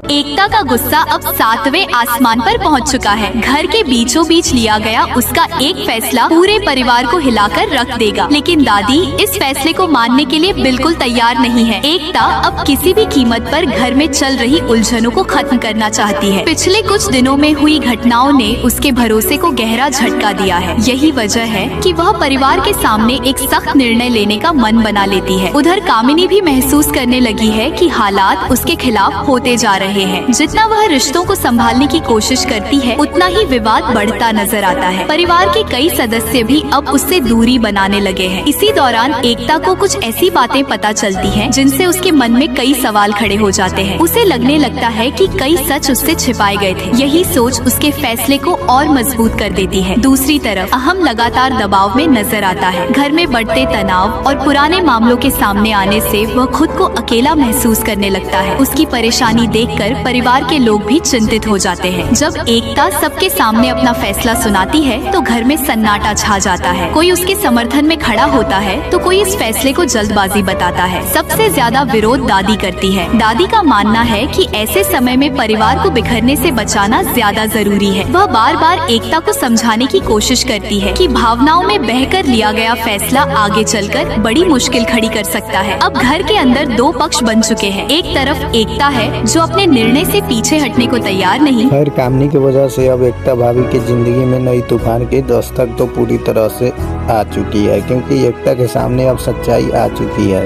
एकता का गुस्सा अब 7वें आसमान पर पहुंच चुका है। घर के बीचों बीच लिया गया उसका एक फैसला पूरे परिवार को हिलाकर रख देगा, लेकिन दादी इस फैसले को मानने के लिए बिल्कुल तैयार नहीं है। एकता अब किसी भी कीमत पर घर में चल रही उलझनों को खत्म करना चाहती है। पिछले कुछ दिनों में हुई घटनाओं ने उसके भरोसे को गहरा झटका दिया है। यही वजह है कि वह परिवार के सामने एक सख्त निर्णय लेने का मन बना लेती है। उधर कामिनी भी महसूस करने लगी है कि हालात उसके खिलाफ होते जा रहे हैं। जितना वह रिश्तों को संभालने की कोशिश करती है, उतना ही विवाद बढ़ता नजर आता है। परिवार के कई सदस्य भी अब उससे दूरी बनाने लगे हैं। इसी दौरान एकता को कुछ ऐसी बातें पता चलती हैं, जिनसे उसके मन में कई सवाल खड़े हो जाते हैं। उसे लगने लगता है कि कई सच उससे छिपाए गए थे। यही सोच उसके फैसले को और मजबूत कर देती है। दूसरी तरफ अहम लगातार दबाव में नजर आता है। घर में बढ़ते तनाव और पुराने मामलों के सामने आने से वह खुद को अकेला महसूस करने लगता है। उसकी परेशानी देखकर परिवार के लोग भी चिंतित हो जाते हैं। जब एकता सबके सामने अपना फैसला सुनाती है, तो घर में सन्नाटा छा जाता है। कोई उसके समर्थन में खड़ा होता है, तो कोई इस फैसले को जल्दबाजी बताता है। सबसे ज्यादा विरोध दादी करती है। दादी का मानना है कि ऐसे समय में परिवार को बिखरने से बचाना ज्यादा जरूरी है। वह बार बार एकता को समझाने की कोशिश करती है कि भावनाओं में बहकर लिया गया फैसला आगे चलकर बड़ी मुश्किल खड़ी कर सकता है। अब घर के अंदर दो पक्ष बन चुके हैं। एक तरफ एकता है जो अपने निर्णय से पीछे हटने को तैयार नहीं। खैर, कामनी की वजह से अब एकता भाभी की जिंदगी में नई तूफान की दस्तक तो पूरी तरह से आ चुकी है, क्योंकि एकता के सामने अब सच्चाई आ चुकी है।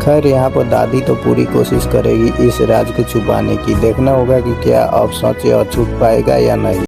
खैर, यहाँ पर दादी तो पूरी कोशिश करेगी इस राज को छुपाने की। देखना होगा कि क्या अब सच और छुप पाएगा या नहीं।